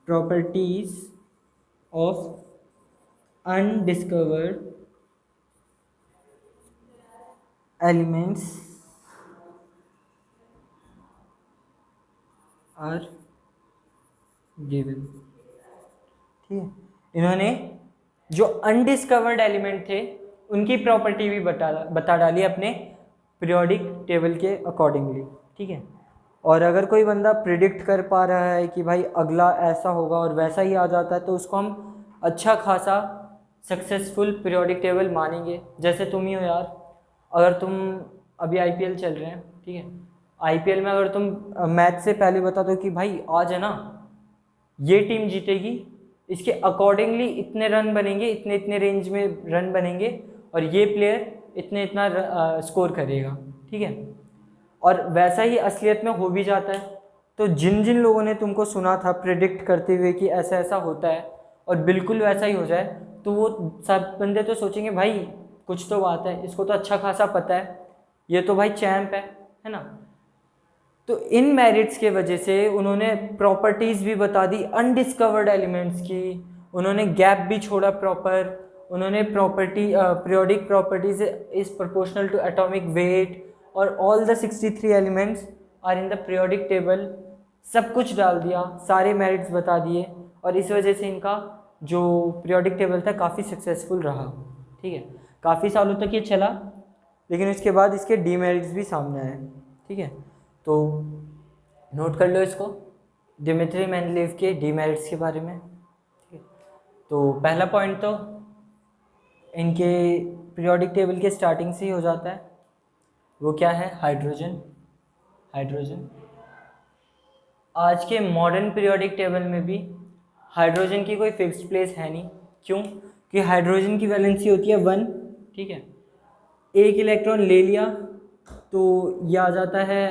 properties of undiscovered elements are given, ठीक है। इन्होंने जो अनडिस्कवर्ड एलिमेंट थे उनकी प्रॉपर्टी भी बता डाली अपने पीरियोडिक टेबल के अकॉर्डिंगली, ठीक है। और अगर कोई बंदा प्रिडिक्ट कर पा रहा है कि भाई अगला ऐसा होगा और वैसा ही आ जाता है, तो उसको हम अच्छा खासा सक्सेसफुल पीरियोडिक टेबल मानेंगे। जैसे तुम ही हो यार, अगर तुम अभी आईपीएल चल रहे हैं, ठीक है, आईपीएल में अगर तुम मैच से पहले बता दो कि भाई आज है ना ये टीम जीतेगी, इसके अकॉर्डिंगली इतने रन बनेंगे, इतने इतने रेंज में रन बनेंगे और ये प्लेयर इतने इतना स्कोर करेगा, ठीक है, और वैसा ही असलियत में हो भी जाता है। तो जिन जिन लोगों ने तुमको सुना था प्रेडिक्ट करते हुए कि ऐसा ऐसा होता है और बिल्कुल वैसा ही हो जाए, तो वो सब बंदे तो सोचेंगे भाई कुछ तो बात है, इसको तो अच्छा खासा पता है, ये तो भाई चैम्प है ना। तो इन मेरिट्स के वजह से उन्होंने प्रॉपर्टीज़ भी बता दी अनडिस्कवर्ड एलिमेंट्स की, उन्होंने गैप भी छोड़ा प्रॉपर, उन्होंने periodic properties is proportional to atomic weight और all the 63 elements are in the periodic table, सब कुछ डाल दिया, सारे मेरिट्स बता दिए, और इस वजह से इनका जो पीरियोडिक टेबल था काफ़ी सक्सेसफुल रहा। ठीक है, काफ़ी सालों तक ये चला, लेकिन उसके बाद इसके डीमेरिट्स भी सामने आए। ठीक है, तो नोट कर लो इसको, डिमित्री मेंडलीव के डीमेरिट्स के बारे में। ठीक है, तो पहला पॉइंट तो इनके पीरियोडिक टेबल के स्टार्टिंग से ही हो जाता है, वो क्या है, हाइड्रोजन। हाइड्रोजन आज के मॉडर्न पीरियोडिक टेबल में भी हाइड्रोजन की कोई फिक्स्ड प्लेस है नहीं। क्यों? कि हाइड्रोजन की वैलेंसी होती है 1। ठीक है, एक इलेक्ट्रॉन ले लिया तो ये आ जाता है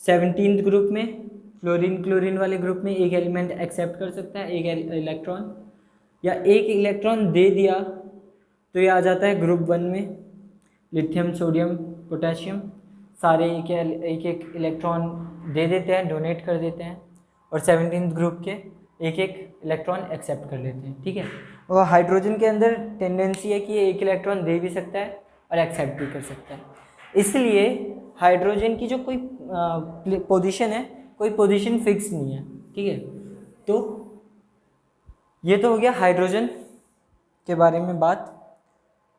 17th ग्रुप में, फ्लोरीन क्लोरीन वाले ग्रुप में एक एलिमेंट एक्सेप्ट कर सकता है एक इलेक्ट्रॉन, या एक इलेक्ट्रॉन दे दिया तो ये आ जाता है ग्रुप 1 में, लिथियम सोडियम पोटेशियम सारे एक एक इलेक्ट्रॉन दे देते हैं, डोनेट कर देते हैं, और 17th ग्रुप के एक एक इलेक्ट्रॉन एक्सेप्ट कर लेते हैं। ठीक है, और हाइड्रोजन के अंदर टेंडेंसी है कि ये एक इलेक्ट्रॉन दे भी सकता है और एक्सेप्ट भी कर सकता है, इसलिए हाइड्रोजन की जो कोई पोजीशन है, कोई पोजीशन फिक्स नहीं है। ठीक है, तो ये तो हो गया हाइड्रोजन के बारे में बात।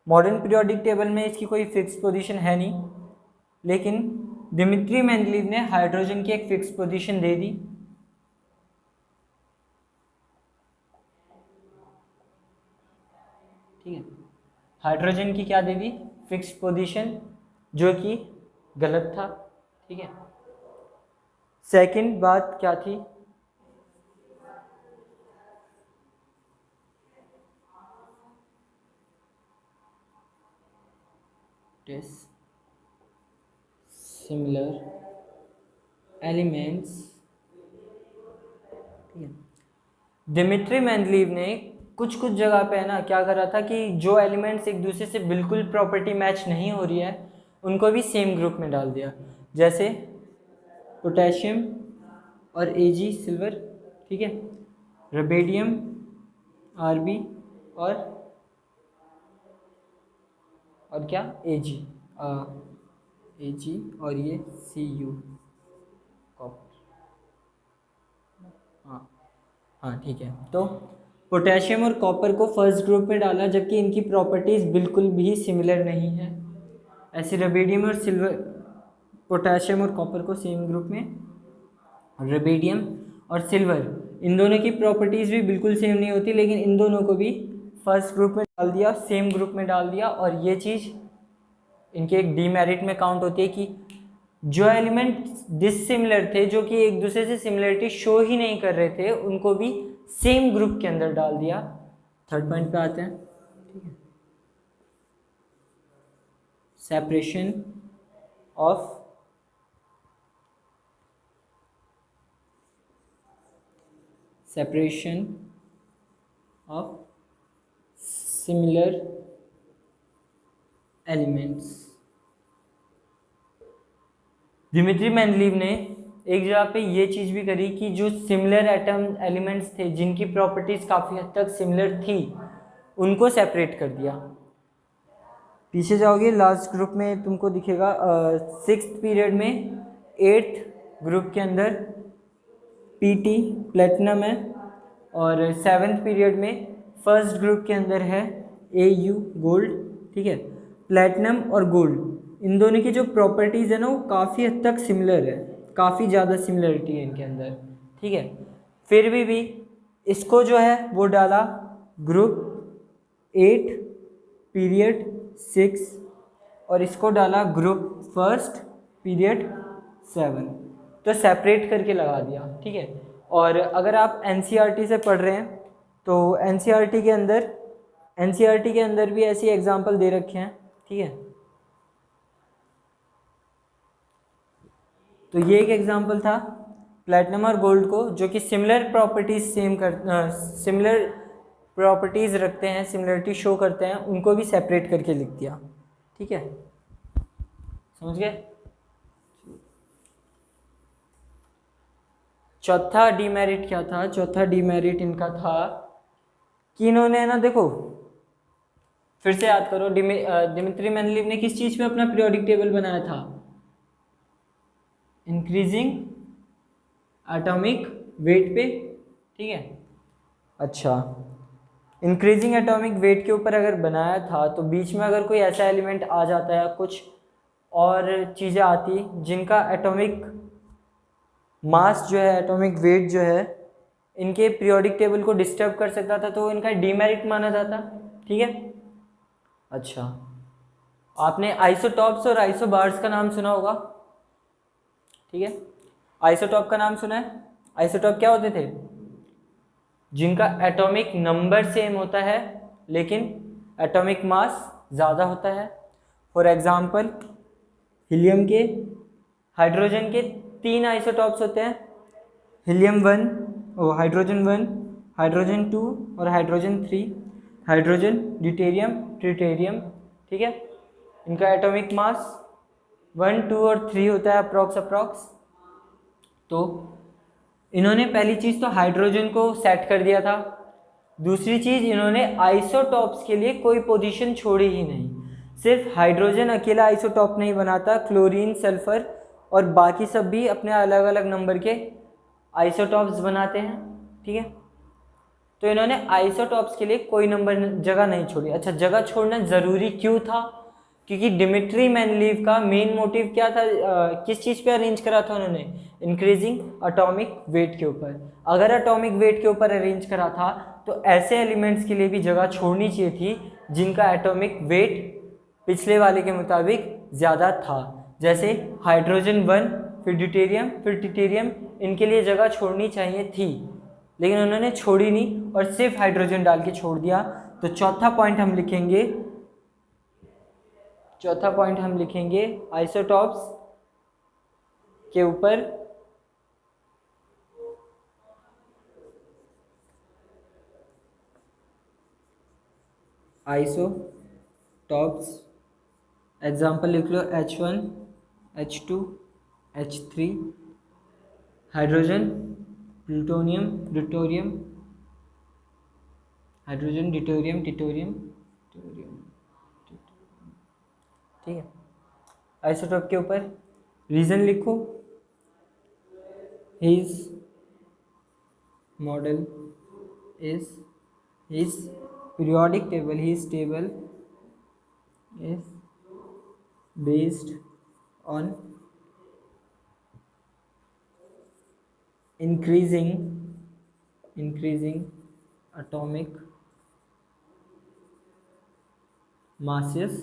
मॉडर्न पीरियोडिक टेबल में इसकी कोई फिक्स पोजीशन है नहीं, लेकिन डिमित्री मेंडलीव ने हाइड्रोजन की एक फिक्स पोजीशन दे दी। ठीक है, हाइड्रोजन की क्या दे दी, फिक्स पोजीशन, जो कि गलत था। ठीक है, सेकंड बात क्या थी, सिमिलर एलिमेंट्स। ठीक है, डिमित्री मेंडलीव ने कुछ जगह पे है ना क्या करा था कि जो एलिमेंट्स एक दूसरे से बिल्कुल प्रॉपर्टी मैच नहीं हो रही है उनको भी सेम ग्रुप में डाल दिया, जैसे पोटेशियम और Ag सिल्वर। ठीक है, रबेडियम Rb और क्या Ag और ये Cu कॉपर। हाँ ठीक है, तो पोटेशियम और कॉपर को फर्स्ट ग्रुप में डाला जबकि इनकी प्रॉपर्टीज़ बिल्कुल भी सिमिलर नहीं है। ऐसे रबेडियम और सिल्वर, पोटेशियम और कॉपर को सेम ग्रुप में, रबेडियम और सिल्वर इन दोनों की प्रॉपर्टीज़ भी बिल्कुल सेम नहीं होती, लेकिन इन दोनों को भी फर्स्ट ग्रुप में डाल दिया, सेम ग्रुप में डाल दिया, और ये चीज़ इनके एक डीमेरिट में काउंट होती है कि जो एलिमेंट डिसिमिलर थे, जो कि एक दूसरे से सिमिलरिटी शो ही नहीं कर रहे थे, उनको भी सेम ग्रुप के अंदर डाल दिया। थर्ड पॉइंट पे आते हैं। ठीक है, separation of similar elements. Dmitri Mendeleev ने एक जगह पे ये चीज़ भी करी कि जो सिमिलर एलिमेंट्स थे जिनकी प्रॉपर्टीज़ काफ़ी हद तक सिमिलर थी उनको सेपरेट कर दिया। पीछे जाओगे लास्ट ग्रुप में तुमको दिखेगा 6th पीरियड में 8th ग्रुप के अंदर Pt प्लेटिनम है, और 7th पीरियड में फर्स्ट ग्रुप के अंदर है Au गोल्ड। ठीक है, प्लेटिनम और गोल्ड इन दोनों की जो प्रॉपर्टीज़ है ना वो काफ़ी हद तक सिमिलर है, काफ़ी ज़्यादा सिमिलरिटी है इनके अंदर। ठीक है, फिर भी इसको जो है वो डाला ग्रुप 8 पीरियड 6 और इसको डाला ग्रुप फर्स्ट पीरियड 7, तो सेपरेट करके लगा दिया। ठीक है, और अगर आप NCERT से पढ़ रहे हैं तो NCERT के अंदर भी ऐसी एग्जाम्पल दे रखे हैं। ठीक है, तो ये एक एग्जांपल था प्लैटिनम और गोल्ड को, जो कि सिमिलर प्रॉपर्टीज रखते हैं, सिमिलरिटी शो करते हैं, उनको भी सेपरेट करके लिख दिया। ठीक है, समझ गए। चौथा डीमेरिट क्या था? चौथा डीमेरिट इनका था कि इन्होंने ना, देखो फिर से याद करो, दिमित्री मेंडलीव ने किस चीज पे अपना पीरियोडिक टेबल बनाया था? इंक्रीजिंग एटॉमिक वेट पे। ठीक है, अच्छा, इंक्रीजिंग एटॉमिक वेट के ऊपर अगर बनाया था तो बीच में अगर कोई ऐसा एलिमेंट आ जाता है, कुछ और चीज़ें आती जिनका एटॉमिक मास जो है, एटॉमिक वेट जो है, इनके पीरियोडिक टेबल को डिस्टर्ब कर सकता था, तो इनका डीमेरिट माना जाता। ठीक है, अच्छा, आपने आइसोटॉप्स और आइसोबार्स का नाम सुना होगा। ठीक है, आइसोटॉप का नाम सुना है? आइसोटॉप क्या होते थे? जिनका एटॉमिक नंबर सेम होता है लेकिन एटॉमिक मास ज़्यादा होता है। फॉर एग्जांपल, हीलियम के, हाइड्रोजन के 3 आइसोटॉप्स होते हैं, हीलियम 1, हाइड्रोजन 1, हाइड्रोजन 2 और हाइड्रोजन 3। Hydrogen, deuterium, ट्रिटेरियम। ठीक है, इनका एटॉमिक मास 1, 2 और 3 होता है अप्रॉक्स। तो इन्होंने पहली चीज़ तो हाइड्रोजन को सेट कर दिया था, दूसरी चीज़ इन्होंने आइसोटॉप्स के लिए कोई पोजीशन छोड़ी ही नहीं। सिर्फ हाइड्रोजन अकेला आइसोटॉप नहीं बनाता, क्लोरीन, सल्फर और बाकी सब भी अपने अलग अलग नंबर के आइसोटॉप्स बनाते हैं। ठीक है, तो इन्होंने आइसोटॉप्स के लिए कोई नंबर जगह नहीं छोड़ी। अच्छा, जगह छोड़ना ज़रूरी क्यों था? क्योंकि डिमिट्री मेंडलीव का मेन मोटिव क्या था? किस चीज़ पे अरेंज करा था उन्होंने? इंक्रीजिंग एटॉमिक वेट के ऊपर। अगर एटॉमिक वेट के ऊपर अरेंज करा था तो ऐसे एलिमेंट्स के लिए भी जगह छोड़नी चाहिए थी जिनका एटॉमिक वेट पिछले वाले के मुताबिक ज़्यादा था, जैसे हाइड्रोजन 1, फिर ड्यूटेरियम, फिर ट्रिटेरियम, इनके लिए जगह छोड़नी चाहिए थी, लेकिन उन्होंने छोड़ी नहीं और सिर्फ हाइड्रोजन डाल के छोड़ दिया। तो चौथा पॉइंट हम लिखेंगे आइसोटॉप्स के ऊपर आइसोटॉप्स। एग्जाम्पल लिख लो, H1, H2, H3, hydrogen, plutonium, deuterium, hydrogen, deuterium, tritium. ठीक है, आइसोटॉप के ऊपर रीजन लिखो, his model is, his periodic table, his table is based on increasing atomic masses,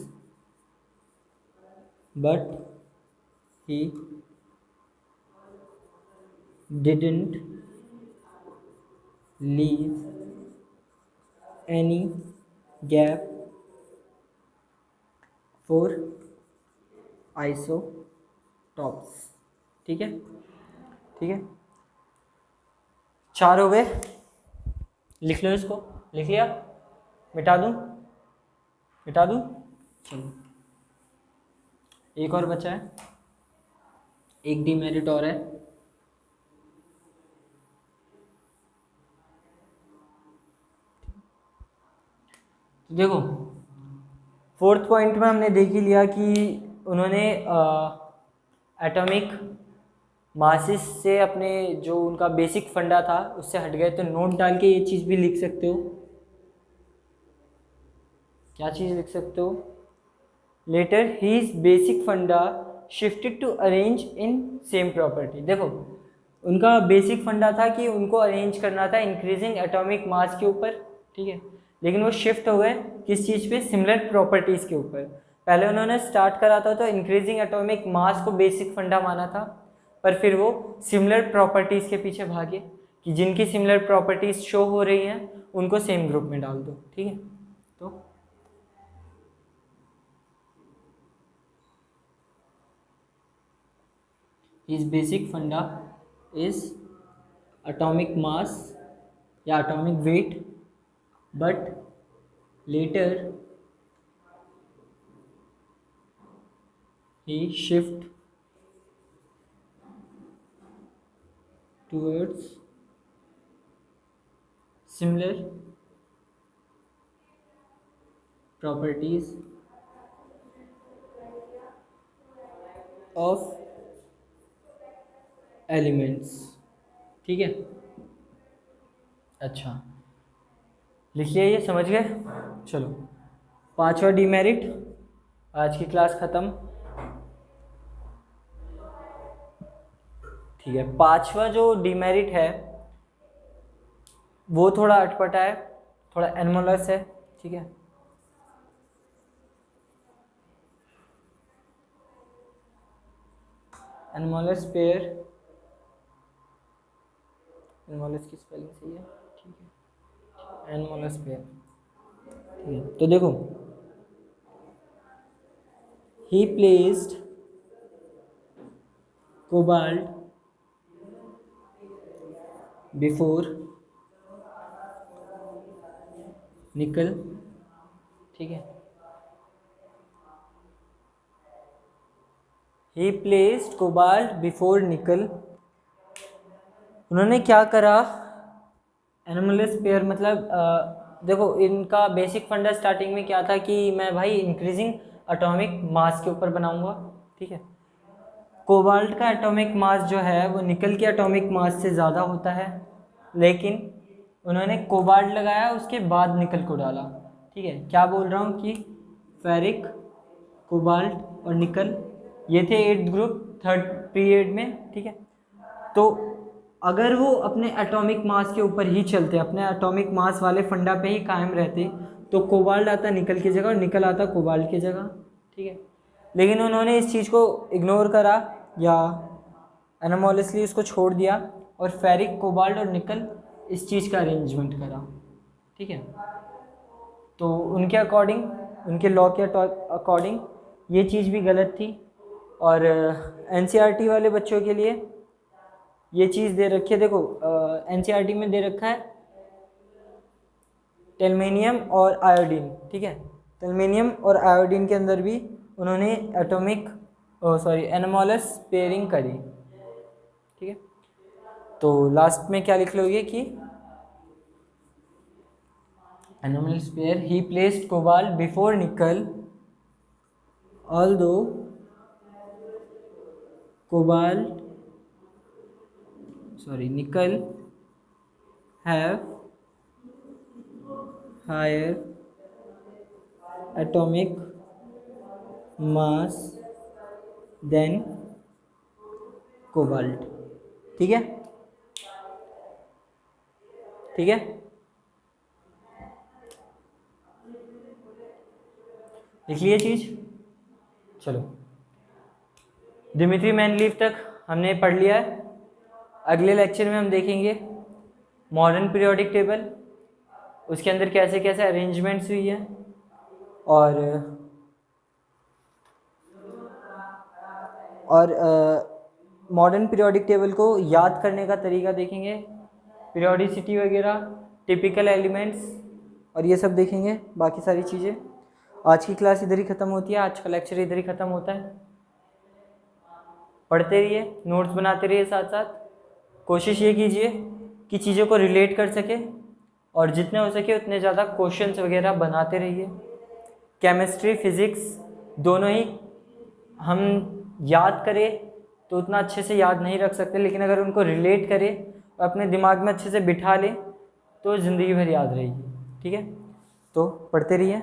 but he didn't leave any gap for isotopes। ठीक है, ठीक है, 4 हो गए, लिख लो इसको। लिख लिया? मिटा दूं? चलो, एक और बचा है, एक डीमेरिट और है। तो देखो, 4th पॉइंट में हमने देख ही लिया कि उन्होंने एटॉमिक मासिस से अपने जो उनका बेसिक फंडा था उससे हट गए। तो नोट डाल के ये चीज़ भी लिख सकते हो। क्या चीज़ लिख सकते हो? लेटर हीज बेसिक फंडा shifted to arrange in same property. देखो, उनका बेसिक फंडा था कि उनको अरेंज करना था इंक्रीजिंग एटॉमिक मास के ऊपर। ठीक है, लेकिन वो शिफ्ट हो गए किस चीज़ पे? सिमिलर प्रॉपर्टीज़ के ऊपर। पहले उन्होंने स्टार्ट करा था तो इंक्रीजिंग एटॉमिक मास को बेसिक फंडा माना था, पर फिर वो सिमिलर प्रॉपर्टीज़ के पीछे भागे कि जिनकी सिमिलर प्रॉपर्टीज़ शो हो रही हैं उनको सेम ग्रुप में डाल दो। ठीक है, तो हिज बेसिक फंडा इज एटॉमिक मास या atomic weight, but later he shift towards similar properties of elements। ठीक है, अच्छा लिखिए, ये समझ गए। चलो, पांचवा डीमेरिट, आज की क्लास ख़त्म। ठीक है, पांचवा जो डीमेरिट है वो थोड़ा अटपटा है, थोड़ा एनोमलस है। ठीक है, एनोमलस पेयर, एनोमलस की स्पेलिंग सही है? ठीक है, एनोमलस पेयर। ठीक है, तो देखो, ही प्लेस्ड कोबाल्ट बिफोर निकल। ठीक है, ही प्लेस्ड कोबाल्ट बिफोर निकल। उन्होंने क्या करा, एनोमलस पेयर मतलब देखो, इनका बेसिक फंडा स्टार्टिंग में क्या था कि मैं भाई इंक्रीजिंग एटॉमिक मास के ऊपर बनाऊंगा। ठीक है, कोबाल्ट का एटॉमिक मास जो है वो निकल के एटॉमिक मास से ज़्यादा होता है, लेकिन उन्होंने कोबाल्ट लगाया, उसके बाद निकल को डाला। ठीक है, क्या बोल रहा हूँ कि फेरिक, कोबाल्ट और निकल ये थे 8th ग्रुप 3rd पीरियड में। ठीक है, तो अगर वो अपने एटॉमिक मास के ऊपर ही चलते, अपने एटॉमिक मास वाले फंडा पे ही कायम रहते, तो कोबाल्ट आता निकल की जगह और निकल आता कोबाल्ट की जगह। ठीक है, लेकिन उन्होंने इस चीज़ को इग्नोर करा या एनोमोलसली उसको छोड़ दिया और फेरिक, कोबाल्ट और निकल इस चीज़ का अरेंजमेंट करा। ठीक है, तो उनके अकॉर्डिंग, उनके लॉ के अकॉर्डिंग ये चीज़ भी गलत थी। और एनसीईआरटी वाले बच्चों के लिए ये चीज़ दे रखी है, देखो एनसीईआरटी में दे रखा है टेल्मेनियम और आयोडीन। ठीक है, टेल्मेनियम और आयोडीन के अंदर भी उन्होंने एनोमलस पेयरिंग करी। ठीक है, तो लास्ट में क्या लिख लोगे कि एनोमलस पेयर, ही प्लेस्ड कोबाल्ट बिफोर निकल although nickel have higher atomic mass than cobalt। ठीक है, ठीक है, लिख लिए चीज। चलो, दिमित्री मेंडलीव तक हमने पढ़ लिया है। अगले लेक्चर में हम देखेंगे मॉडर्न पीरियोडिक टेबल, उसके अंदर कैसे कैसे अरेंजमेंट्स हुई है, और मॉडर्न पीरियोडिक टेबल को याद करने का तरीका देखेंगे, पीरियोडिसिटी वगैरह, टिपिकल एलिमेंट्स और ये सब देखेंगे, बाकी सारी चीज़ें। आज की क्लास इधर ही ख़त्म होती है, आज का लेक्चर इधर ही ख़त्म होता है। पढ़ते रहिए, नोट्स बनाते रहिए, साथ साथ कोशिश ये कीजिए कि चीज़ों को रिलेट कर सके और जितने हो सके उतने ज़्यादा क्वेश्चंस वगैरह बनाते रहिए। केमिस्ट्री, फिज़िक्स दोनों ही हम याद करें तो उतना अच्छे से याद नहीं रख सकते, लेकिन अगर उनको रिलेट करें और अपने दिमाग में अच्छे से बिठा लें तो ज़िंदगी भर याद रहेगी। ठीक है, तो पढ़ते रहिए।